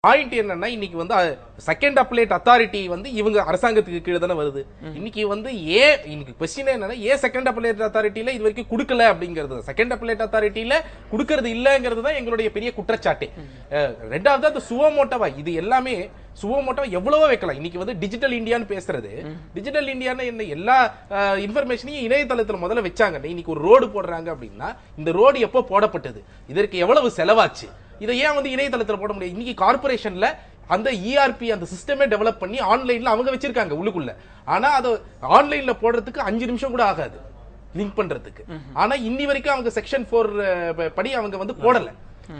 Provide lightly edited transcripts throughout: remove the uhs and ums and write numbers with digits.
Point என்னன்னா இன்னைக்கு வந்து செகண்ட் அப்பலேட் அத்தாரிட்டி வந்து இவங்க அரசாங்கத்துக்கு கீழே தானே வருது. இன்னைக்கு வந்து இன்னைக்கு கொஸ்டின் என்னன்னா செகண்ட் அப்பலேட் அத்தாரிட்டியில இது வரைக்கும் கொடுக்கல அப்படிங்கிறது, செகண்ட் அப்பலேட் அத்தாரிட்டியில கொடுக்கறது இல்லங்கிறது தான் எங்களுடைய பெரிய குற்றச்சாட்டு. ரெண்டாவது அந்த சுவமோட்டோவா இது எல்லாமே சுவமோட்டோவா எவ்வளவோ வைக்கலாம். இன்னைக்கு வந்து டிஜிட்டல் இந்தியான்னு பேசுறது, டிஜிட்டல் இந்தியான்னு என்ன எல்லா இன்ஃபர்மேஷனையும் இணையதளத்துல முதல்ல வச்சாங்க. இன்னைக்கு ஒரு ரோடு போடுறாங்க அப்படின்னா இந்த ரோடு எப்போ போடப்பட்டது, இதற்கு எவ்வளவு செலவாச்சு, இதை ஏன் வந்து இணையதளத்தில் போட முடியாது? இன்னைக்கு கார்பரேஷன்ல அந்த இஆர்பி அந்த சிஸ்டமே டெவலப் பண்ணி ஆன்லைன்ல அவங்க வச்சிருக்காங்க உள்ளுக்குள்ள. ஆனா அது ஆன்லைன்ல போடுறதுக்கு 5 நிமிஷம் கூட ஆகாது லிங்க் பண்றதுக்கு. ஆனா இன்னி வரைக்கும் அவங்க செக்ஷன் 4 படி அவங்க வந்து போடல.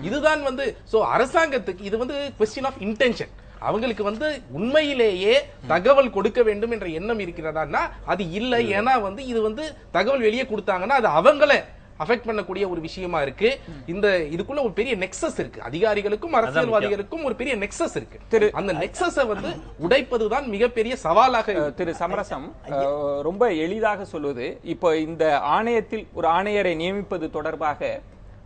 இதுதான் வந்து அரசாங்கத்துக்கு இது வந்து क्वेश्चन ஆஃப் இன்டென்ஷன். அவங்களுக்கு வந்து உண்மையிலேயே தகவல் கொடுக்க வேண்டும் என்ற எண்ணம் இருக்கிறதா? அது இல்லை. ஏன்னா வந்து இது வந்து தகவல் வெளியே கொடுத்தாங்கன்னா அது அவங்கள அஃபெக்ட் பண்ணக்கூடிய ஒரு விஷயமா இருக்கு. இந்த இதுக்குள்ள ஒரு பெரிய நெக்ஸஸ் இருக்கு, அதிகாரிகளுக்கும் அரசியல்வாதிகளுக்கும் ஒரு பெரிய நெக்ஸஸ் இருக்கு. அந்த நெக்ஸஸை வந்து உடைப்பதுதான் மிகப்பெரிய சவாலாக. திரு சமரசம் ரொம்ப எளிதாக சொல்வது, இப்போ இந்த ஆணையத்தில் ஒரு ஆணையரை நியமிப்பது தொடர்பாக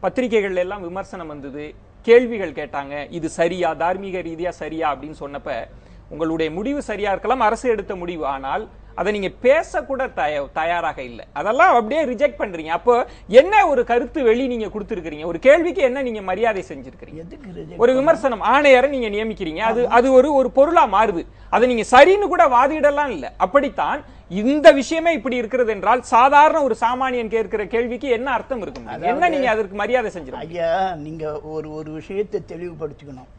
பத்திரிகைகள் எல்லாம் விமர்சனம் வந்தது, கேள்விகள் கேட்டாங்க, இது சரியா, தார்மீக ரீதியா சரியா அப்படின்னு சொன்னப்ப உங்களுடைய முடிவு சரியா இருக்கலாம், அரசு எடுத்த முடிவு, ஆனால் அதை நீங்க பேசக்கூட தயாராக இல்லை, அதெல்லாம் அப்படியே ரிஜெக்ட் பண்றீங்க. அப்போ என்ன ஒரு கருத்து வெளி நீங்க கொடுத்திருக்கீங்க, ஒரு கேள்விக்கு என்ன நீங்க மரியாதை செஞ்சிருக்கீங்க? ஒரு விமர்சனம் ஆணையரை நீங்க நியமிக்கிறீங்க, அது ஒரு பொருளா மாறுது, அதை நீங்க சரின்னு கூட வாதிடலாம் இல்லை. அப்படித்தான் இந்த விஷயமே இப்படி இருக்கிறது என்றால் சாதாரண ஒரு சாமானியன் கேட்கிற கேள்விக்கு என்ன அர்த்தம் இருக்கும்? என்ன நீங்க அதற்கு மரியாதை செஞ்சிருக்கீங்க? ஐயா, நீங்க ஒரு விஷயத்தை தெளிவுபடுத்திக்கணும்.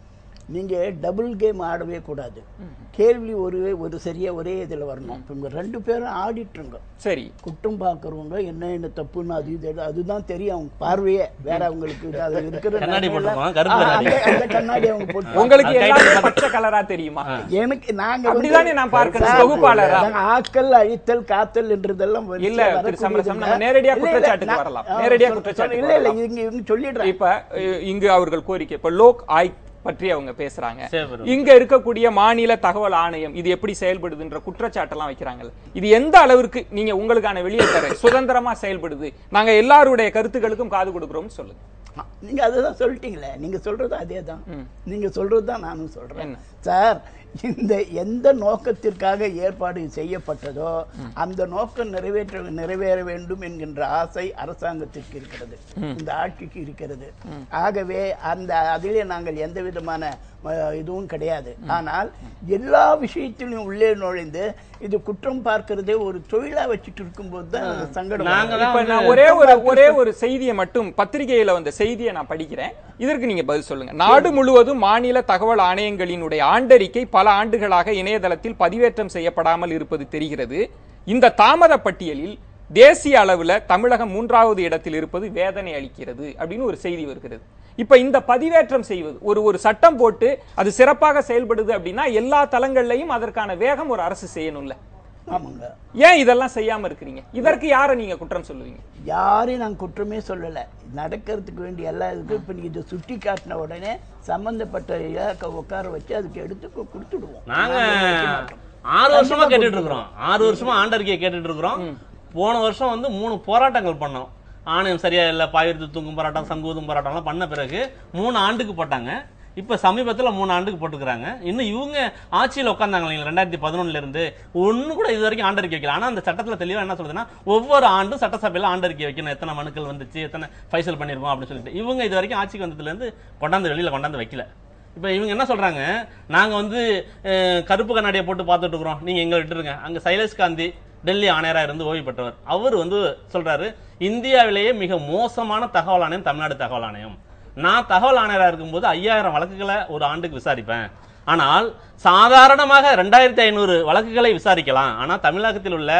நீங்க டபுள் கேம் ஆடவே கூடாது. கேள்வி ஒரு சரியா ஒரே இதுல வரணும். இவங்க 2 பேரும் ஆடிட்டுருங்க, சரி, குற்றம் பார்க்கறவங்க என்ன தப்புன்னு அதுதான் தெரியும் அவங்க பார்வையே வேற. அவங்களுக்கு இருக்கிற கண்ணாடி அவங்க போட்டு உங்களுக்கு எல்லாமே பச்சை கலரா தெரியுமா? எனக்கு ஆக்கல் அழித்தல் காத்தல் என்றதெல்லாம் இல்ல. திரு சமரசம், நம்ம நேரடியா குற்றச்சாட்டுக்கு வரலாம். நேரடியா குற்றச்சாட்டு இல்ல இல்ல இங்க சொல்லிடுறேன். இப்ப இங்கு அவர்கள் கோரிக்கை, இப்ப லோக் ஆயுக்த் பற்றி அவங்க பேசுறாங்க. இங்க இருக்கக்கூடிய மாநில தகவல் ஆணையம் இது எப்படி செயல்படுதுன்ற குற்றச்சாட்டெல்லாம் வைக்கிறாங்க. இது எந்த அளவிற்கு நீங்க உங்களுக்கான வெளியேற்ற சுதந்திரமா செயல்படுது, நாங்க எல்லாருடைய கருத்துக்களுக்கும் காது கொடுக்கிறோம் சொல்லுங்க. நீங்க அதுதான் சொல்லிட்டீங்களே, நீங்க சொல்றது அதேதான், நீங்க சொல்றதுதான் நானும் சொல்றேன் சார். இந்த எந்த நோக்கத்திற்காக ஏற்பாடு செய்யப்பட்டதோ அந்த நோக்கம் நிறைவேற வேண்டும் என்கின்ற ஆசை அரசாங்கத்திற்கு இருக்கிறது, இந்த ஆட்சிக்கு இருக்கிறது. ஆகவே அதிலே நாங்கள் எந்த விதமான இதுவும் கிடையாது. ஆனால் எல்லா விஷயத்திலும் உள்ளே நுழைந்து இது குற்றம் பார்க்கிறதே ஒரு தொழிலா வச்சுட்டு இருக்கும் போது தான் சங்கடம். ஒரே ஒரு செய்தியை மட்டும், பத்திரிகையில வந்த செய்தியை நான் படிக்கிறேன், இதற்கு நீங்க பதில் சொல்லுங்க. நாடு முழுவதும் மாநில தகவல் ஆணையங்களினுடைய ஆண்டறிக்கை பல ஆண்டுகளாக இணையதளத்தில் பதிவேற்றம் செய்யப்படாமல் இருப்பது தெரிகிறது. இந்த தாமத பட்டியலில் தேசிய அளவுல தமிழகம் 3வது இடத்தில் இருப்பது வேதனை அளிக்கிறது அப்படின்னு ஒரு செய்தி வருகிறது. இப்ப இந்த பதிவேற்றம் செய்வது ஒரு சட்டம் போட்டு அது சிறப்பாக செயல்படுது அப்படின்னா எல்லா தளங்கள்லையும் அதற்கான வேகம் ஒரு அரசு செய்யணும்ல. ஆமாங்க. ஏன் இதெல்லாம் செய்யாம இருக்கிறீங்க? இதற்கு யாரை நீங்க குற்றம் சொல்லுவீங்க? யாரையும் நான் குற்றமே சொல்லல. நடக்கிறதுக்கு வேண்டிய எல்லா இதுக்கும் இப்ப நீங்க சுட்டி காட்டின உடனே சம்பந்தப்பட்ட இலாக்கை உட்கார வச்சு அதுக்கு எடுத்து கொடுத்துடுவோம். நாங்க 6 வருஷமா கேட்டுட்டு இருக்கிறோம், 6 வருஷமா ஆண்டறிக்கையை கேட்டுட்டு இருக்கிறோம். போன வருஷம் வந்து 3 போராட்டங்கள் பண்ணோம். ஆணையம் சரியா இல்ல, பாயிரத்து தூங்கும் போராட்டம், சங்கூதும் போராட்டம்லாம் பண்ண பிறகு 3 ஆண்டுக்கு போட்டாங்க. இப்ப சமீபத்தில் 3 ஆண்டுக்கு போட்டுக்கிறாங்க. இன்னும் இவங்க ஆட்சியில் உட்காந்தாங்க 2011 இருந்து ஒன்னு கூட இது வரைக்கும் ஆண்டறிக்கை வைக்கல. ஆனா அந்த சட்டத்துல தெளிவா என்ன சொல்றதுன்னா ஒவ்வொரு ஆண்டும் சட்டசபையில ஆண்டறிக்கை வைக்கணும், எத்தனை மனுக்கள் வந்துச்சு, எத்தனை ஃபைசல் பண்ணிருக்கோம் அப்படின்னு சொல்லிட்டு. இவங்க இது வரைக்கும் ஆட்சிக்கு வந்ததுல இருந்து வெளியில கொண்டாந்து வைக்கல. இப்ப இவங்க என்ன சொல்றாங்க, நாங்க வந்து கருப்பு கண்ணாடியை போட்டு பார்த்துட்டு இருக்கிறோம், நீங்க எங்க விட்டுருங்க. அங்க சைலேஷ் காந்தி டெல்லி ஆணையரா இருந்து ஓய்வு பெற்றவர், அவர் வந்து சொல்றாரு, இந்தியாவிலேயே மிக மோசமான தகவல் ஆணையம் தமிழ்நாடு தகவல் ஆணையம். நான் தகவல் ஆணையரா இருக்கும்போது 5000 வழக்குகளை ஒரு ஆண்டுக்கு விசாரிப்பேன். ஆனால் சாதாரணமாக 2500 வழக்குகளை விசாரிக்கலாம். ஆனால் தமிழகத்தில் உள்ள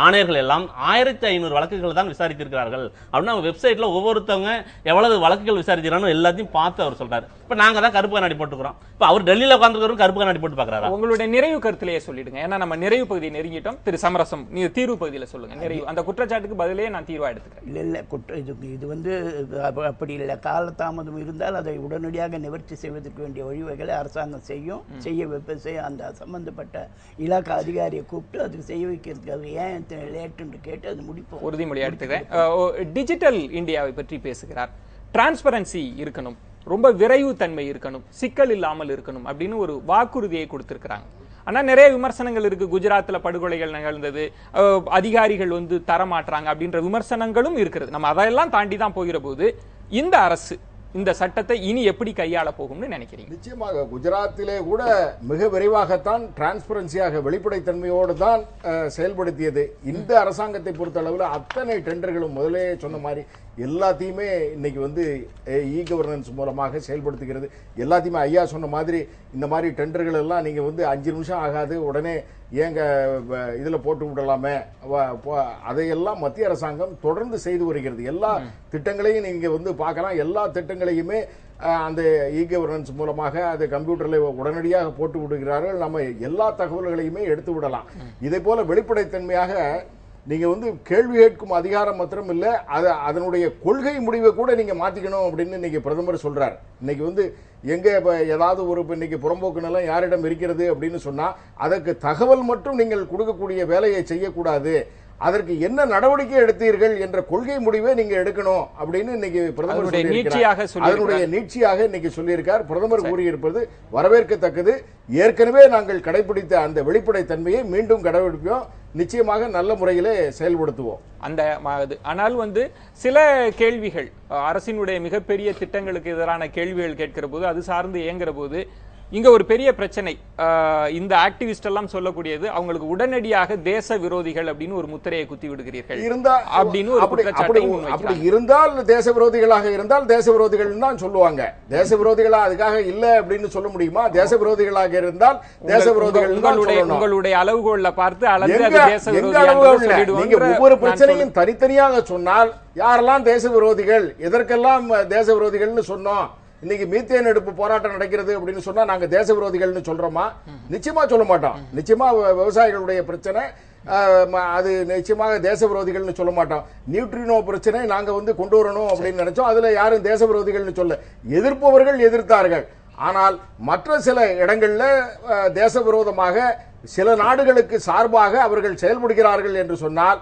ஆணையர்கள் எல்லாம் 1500 வழக்குகள் தான் விசாரித்திருக்கிறார்கள் அப்படின்னா வெப்சைட்ல ஒவ்வொருத்தவங்க எவ்வளவு வழக்குகள் விசாரிக்கிறான்னு எல்லாத்தையும் பார்த்து அவர் சொல்றாரு. இப்ப நாங்க தான் கருப்பு கண்ணாடி போட்டுக்கிறோம். இப்ப அவர் டெல்லியில உட்கார்ந்துக்கிறோம், கருப்பு கண்ணாடி போட்டு பாக்குறாரு. உங்களுடைய நிறைவு கருத்திலேயே சொல்லிடுங்க, ஏன்னா நம்ம நிறைவு பகுதியை நெருங்கிட்டோம். திரு சமரசம், நீ தீர்வு பகுதியில சொல்லுங்க. நிறைவு அந்த குற்றச்சாட்டுக்கு பதிலே நான் தீர்வா எடுத்துக்கிறேன். இல்ல இது வந்து அப்படி இல்லை. காலதாமதம் இருந்தால் அதை உடனடியாக நிவர்த்தி செய்வதற்கு வேண்டிய வழிவகைகளை அரசாங்கம் செய்ய அந்த சம்பந்தப்பட்ட இலாக்கா அதிகாரியை கூப்பிட்டு அதுக்கு செய்ய வைக்கிறதுக்கு ஏன் லேட்டுன்னு கேட்டு அது முடிப்போம். உறுதிமொழி எடுத்துக்கிறேன். டிஜிட்டல் இந்தியாவை பற்றி பேசுகிறார். டிரான்ஸ்பரன்சி இருக்கணும், ரொம்ப விரைவு தன்மை இருக்கணும், சிக்கல் இல்லாமல் இருக்கணும் அப்படின்னு ஒரு வாக்குறுதியை கொடுத்திருக்கிறாங்க. ஆனா நிறைய விமர்சனங்கள் இருக்கு. குஜராத்ல படுகொலைகள் நிகழ்ந்தது, அதிகாரிகள் தரமாட்டாங்க அப்படின்ற விமர்சனங்களும் இருக்கிறது. நம்ம அதையெல்லாம் தாண்டி தான் போகிற போது இந்த அரசு இந்த சட்டத்தை இனி எப்படி கையாள போகும்னு நினைக்கிறீங்க? நிச்சயமாக குஜராத்திலே கூட மிக விரைவாகத்தான் டிரான்ஸ்பரன்சியாக வெளிப்படைத்தன்மையோடு தான் செயல்படுத்தியது. இந்த அரசாங்கத்தை பொறுத்த அளவில் அத்தனை டெண்டர்களும் முதலே சொன்ன மாதிரி எல்லாத்தையுமே இன்னைக்கு இ கவர்னன்ஸ் மூலமாக செயல்படுத்துகிறது. எல்லாத்தையுமே ஐயா சொன்ன மாதிரி இந்த மாதிரி டெண்டர்கள் எல்லாம் நீங்க 5 நிமிஷம் ஆகாது, உடனே ஏங்க இதுல போட்டு விடலாமே, அதையெல்லாம் மத்திய அரசாங்கம் தொடர்ந்து செய்து வருகிறது. எல்லா திட்டங்களையும் நீங்க பார்க்கலாம். எல்லா திட்டங்களையுமே அந்த இ கவர்னன்ஸ் மூலமாக அது கம்ப்யூட்டர்ல உடனடியாக போட்டு விடுகிறார்கள். நம்ம எல்லா தகவல்களையுமே எடுத்து விடலாம். இதே போல வெளிப்படைத்தன்மையாக நீங்க கேள்வி கேட்கும் அதிகாரம் மாத்திரம் இல்ல, அதனுடைய கொள்கை முடிவை கூட நீங்க மாத்திக்கணும் அப்படின்னு இன்னைக்கு பிரதமர் சொல்றார். இன்னைக்கு எங்க ஏதாவது ஒரு இன்னைக்கு புறம்போக்கு நிலம் யாரிடம் இருக்கிறது அப்படின்னு சொன்னா அதற்கு தகவல் மட்டும் நீங்கள் கொடுக்கக்கூடிய வேலையை செய்யக்கூடாது, அதற்கு என்ன நடவடிக்கை எடுத்தீர்கள் என்ற கொள்கை முடிவை நீங்க எடுக்கணும் அப்படின்னு இன்னைக்கு பிரதமர் அதனுடைய நீட்சியாக இன்னைக்கு சொல்லியிருக்கார். பிரதமர் கூறியிருப்பது வரவேற்கத்தக்கது. ஏற்கனவே நாங்கள் கடைபிடித்த அந்த வெளிப்படைத்தன்மையை மீண்டும் கடைபிடிப்போம், நிச்சயமாக நல்ல முறையிலே செயல்படுத்துவோம். அந்த ஆனால் சில கேள்விகள் அரசினுடைய மிகப்பெரிய திட்டங்களுக்கு எதிரான கேள்விகள் கேட்கிற போது, அது சார்ந்து இயங்குற போது இங்க ஒரு பெரிய பிரச்சனை. இந்த ஆக்டிவிஸ்ட் எல்லாம் சொல்லக்கூடியது அவங்களுக்கு உடனடியாக தேச விரோதிகள் அப்படின்னு ஒரு முத்திரையை குத்தி விடுகிறீர்கள் அப்படின்னு ஒரு குற்றச்சாட்டையும் அப்படி இருந்தால் தேச விரோதிகளாக இருந்தால் தேச விரோதிகள் தான் சொல்லுவாங்க. தேச விரோதிகளா அதுக்காக இல்ல அப்படின்னு சொல்ல முடியுமா? தேச விரோதிகளாக இருந்தால் தேச விரோதிகள் உங்களுடைய அளவுகோல்ல பார்த்து அளந்து தேச விரோதிகள் நீங்க ஒவ்வொரு பிரச்சனையும் தனித்தனியாக சொன்னால் யாரெல்லாம் தேச விரோதிகள், எதற்கெல்லாம் தேச விரோதிகள்னு சொன்னோம், இன்னைக்கு மீத்தேன் எடுப்பு போராட்டம் நடக்கிறது அப்படின்னு சொன்னா நாங்க தேச விரோதிகள்னு சொல்றோமா? நிச்சயமா சொல்ல மாட்டோம். நிச்சயமா விவசாயிகளுடைய பிரச்சனை அது நிச்சயமாக தேச விரோதிகள்னு சொல்ல மாட்டோம். நியூட்ரினோ பிரச்சனை நாங்க கொண்டு வரணும் அப்படின்னு நினைச்சோம், அதுல யாரும் தேச விரோதிகள்னு சொல்ல, எதிர்ப்பவர்கள் எதிர்த்தார்கள். ஆனால் மற்ற சில இடங்கள்ல தேச விரோதமாக சில நாடுகளுக்கு சார்பாக அவர்கள் செயல்படுகிறார்கள் என்று சொன்னால்,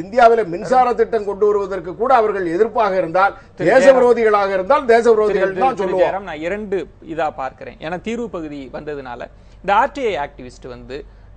இந்தியாவில் மின்சார திட்டம் கொண்டு வருவதற்கு கூட அவர்கள் எதிர்ப்பாக இருந்தால், தேச விரோதிகளாக இருந்தால் தேச விரோதிகள் தான் சொல்லுவோம். நான் 2 இதா பார்க்கிறேன். ஏன்னா தீர்வு பகுதி வந்ததுனால இந்த ஆர்டிஐ ஆக்டிவிஸ்ட்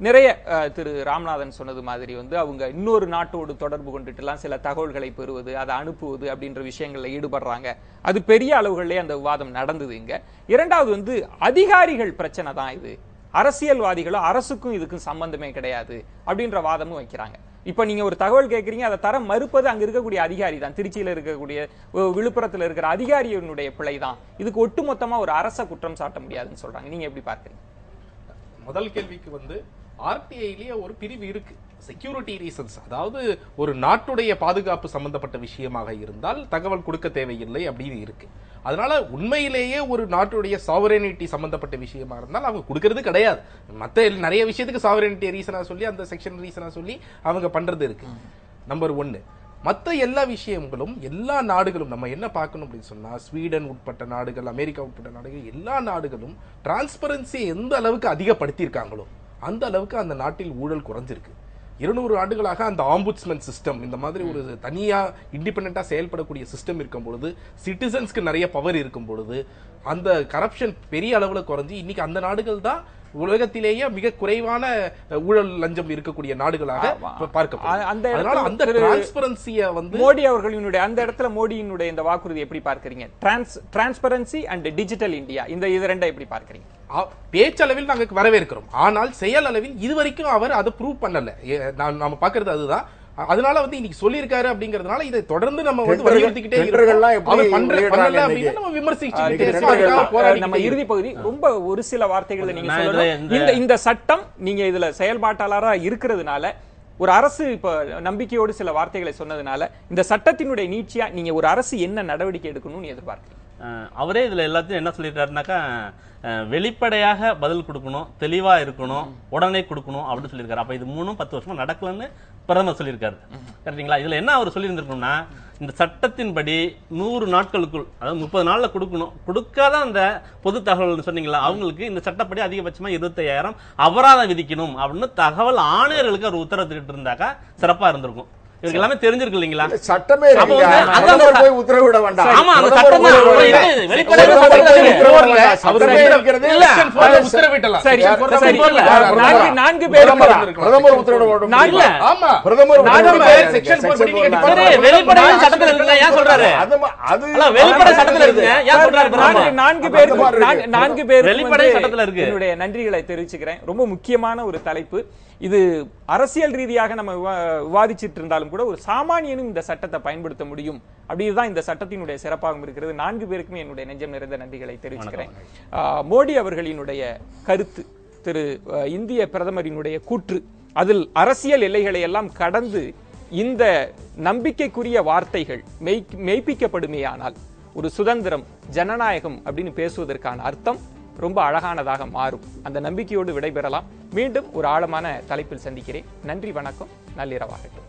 நிறைய திரு ராமநாதன் சொன்னது மாதிரி அவங்க இன்னொரு நாட்டோடு தொடர்பு கொண்டுட்டுலாம் சில தகவல்களை பெறுவது, அதை அனுப்புவது அப்படின்ற விஷயங்கள்ல ஈடுபடுறாங்க. அது பெரிய அளவுகளிலே அந்த விவாதம் நடந்தது. இங்க இரண்டாவது அதிகாரிகள் பிரச்சனை தான் இது, அரசியல்வாதிகளும் அரசுக்கும் இதுக்கும் சம்பந்தமே கிடையாது அப்படின்ற வாதமும் வைக்கிறாங்க. இப்ப நீங்க ஒரு தகவல் கேட்கறீங்க, அதை தர மறுப்பது அங்க இருக்கக்கூடிய அதிகாரி தான், திருச்சியில இருக்கக்கூடிய விழுப்புரத்துல இருக்கிற அதிகாரியினுடைய பிழை தான். இதுக்கு ஒட்டுமொத்தமா ஒரு அரச குற்றம் சாட்ட முடியாதுன்னு சொல்றாங்க. நீங்க எப்படி பார்க்கறீங்க? முதல் கேள்விக்கு ஆர்டிஐலயே ஒரு பிரிவு இருக்கு, செக்யூரிட்டி ரீசன்ஸ். அதாவது ஒரு நாட்டுடைய பாதுகாப்பு சம்பந்தப்பட்ட விஷயமாக இருந்தால் தகவல் கொடுக்க தேவையில்லை அப்படின்னு இருக்கு. அதனால உண்மையிலேயே ஒரு நாட்டுடைய சாவரனிட்டி சம்பந்தப்பட்ட விஷயமா இருந்தால் அவங்க கொடுக்கறது கிடையாது. மற்ற நிறைய விஷயத்துக்கு சாவரனிட்டி ரீசனா சொல்லி அந்த செக்ஷன் ரீசனா சொல்லி அவங்க பண்றது இருக்கு. நம்பர் 1. மற்ற எல்லா விஷயங்களும் எல்லா நாடுகளும் நம்ம என்ன பார்க்கணும் அப்படின்னு சொன்னா, ஸ்வீடன் உட்பட்ட நாடுகள், அமெரிக்கா உட்பட்ட நாடுகள், எல்லா நாடுகளும் டிரான்ஸ்பரன்சி எந்த அளவுக்கு அதிகப்படுத்தியிருக்காங்களோ அந்த அளவுக்கு அந்த நாட்டில் ஊழல் குறைஞ்சிருக்கு. 200 ஆண்டுகளாக அந்த ஆம்புட்ஸ்மன் சிஸ்டம், இந்த மாதிரி ஒரு தனியா இண்டிபெண்டா செயல்படக்கூடிய சிஸ்டம் இருக்கும் பொழுது, சிட்டிசன்ஸ்க்கு நிறைய பவர் இருக்கும் பொழுது அந்த கரப்ஷன் பெரிய அளவுல குறைஞ்சி இன்னைக்கு அந்த நாடுகள் தான் உலகத்திலேயே மிக குறைவான ஊழல் லஞ்சம் இருக்கக்கூடிய நாடுகளாக பார்க்கப்படுது. அந்த டிரான்ஸ்பரன்சியை மோடி அவர்களினுடைய அந்த இடத்துல மோடியினுடைய இந்த வாக்குறுதி எப்படி பார்க்கறீங்க? டிரான்ஸ்பரன்சி அண்ட் டிஜிட்டல் இந்தியா, இந்த இது ரெண்டை எப்படி பார்க்கறீங்க? பேச்சளவில் நாங்க வரவேற்கிறோம், ஆனால் செயல் அளவில் இதுவரைக்கும் அவர் அதை ப்ரூவ் பண்ணல. நாம பாக்குறது அதுதான். அதனால இன்னைக்கு சொல்லியிருக்காரு அப்படிங்கறதுனால இதை தொடர்ந்து நம்ம வலியுறுத்திக்கிட்டே நம்ம இறுதி பகுதி ரொம்ப ஒரு சில வார்த்தைகளை நீங்க சொல்லணும். இந்த சட்டம் நீங்க இதுல செயல்பாட்டாளரா இருக்கிறதுனால, ஒரு அரசு இப்ப நம்பிக்கையோடு சில வார்த்தைகளை சொன்னதுனால, இந்த சட்டத்தினுடைய நீட்சியா நீங்க ஒரு அரசு என்ன நடவடிக்கை எடுக்கணும்னு எதிர்பார்க்கிறீங்க? அவரே இதுல எல்லாத்தையும் என்ன சொல்லிட்டாருனாக்கா, வெளிப்படையாக பதில் கொடுக்கணும், தெளிவா இருக்கணும், உடனே கொடுக்கணும் அப்படின்னு சொல்லியிருக்காரு. அப்ப இது 3-10 வருஷமா நடக்கலன்னு பிரதமர் சொல்லியிருக்காரு. கரெக்டுங்களா? இதுல என்ன அவர் சொல்லியிருந்திருக்கணும்னா, இந்த சட்டத்தின்படி 100 நாட்களுக்குள், அதாவது 30 நாள்ல கொடுக்கணும். கொடுக்காத அந்த பொது தகவல் சொன்னீங்களா, அவங்களுக்கு இந்த சட்டப்படி அதிகபட்சமா 25,000 அபராதம் விதிக்கணும் அப்படின்னு தகவல் ஆணையர்களுக்கு ஒரு உத்தரவிட்டு இருந்தாக்கா சிறப்பா இருந்திருக்கும். இவருக்கு எல்லாமே தெரிஞ்சிருக்கு இல்லைங்களா? சட்டமே அப்ப இல்லைங்க. வந்து அதான் பிரதமர் போய் உத்தரவிட வேண்டாம். ஆமா, அந்த பிரதமர் சட்டம் தான் உத்தரவிட அப்புறம் வேண்டாம். இது வெளிப்படையா பிரதமர் சட்டத்துல போய் இருக்கு. உத்தரவிட வேண்டாம். அவர் சட்டமே இருக்கிறது. இல்ல, உத்தரவிட்டலாம். சரி, Section சரி. 4 நான்கு பேர் பிரதமர் உத்தரவிட வேண்டும். இல்ல. ஆமா, பிரதமர் Section 4 படி நீங்க சரி, வெளிப்படையா சட்டத்துல இருக்குங்க, ஏன் சொல்றாரு? அல்ல, வெளிப்படை சட்டத்துல இருக்குங்க, ஏன் சொல்றாரு பிரதமர்? நான்கு பேர் வெளிப்படை சட்டத்துல இருக்கு. என்னுடைய நன்றிகளை தெரிவிச்சுக்கிறேன். ரொம்ப முக்கியமான ஒரு தலைப்பு இது. அரசியல் ரீதியாக நம்ம விவாதிச்சிட்டு இருந்தாலும் கூட ஒரு சாமானியனும் இந்த சட்டத்தை பயன்படுத்த முடியும் அப்படிதான் இந்த சட்டத்தினுடைய சிறப்பாகவும் இருக்கிறது. 4 பேருக்குமே என்னுடைய நெஞ்சம் நிறைந்த நன்றிகளை தெரிவிச்சுக்கிறேன். மோடி அவர்களினுடைய கருத்து, திரு இந்திய பிரதமரினுடைய கூற்று, அதில் அரசியல் எல்லைகளை எல்லாம் கடந்து இந்த நம்பிக்கைக்குரிய வார்த்தைகள் மெய்ப்பிக்கப்படுமேயானால் ஒரு சுதந்திரம், ஜனநாயகம் அப்படின்னு பேசுவதற்கான அர்த்தம் ரொம்ப அழகானதாக மாறும். அந்த நம்பிக்கையோடு விடைபெறலாம். மீண்டும் ஒரு ஆழமான தலைப்பில் சந்திக்கிறேன். நன்றி, வணக்கம், நள்ளிரவாகட்டும்.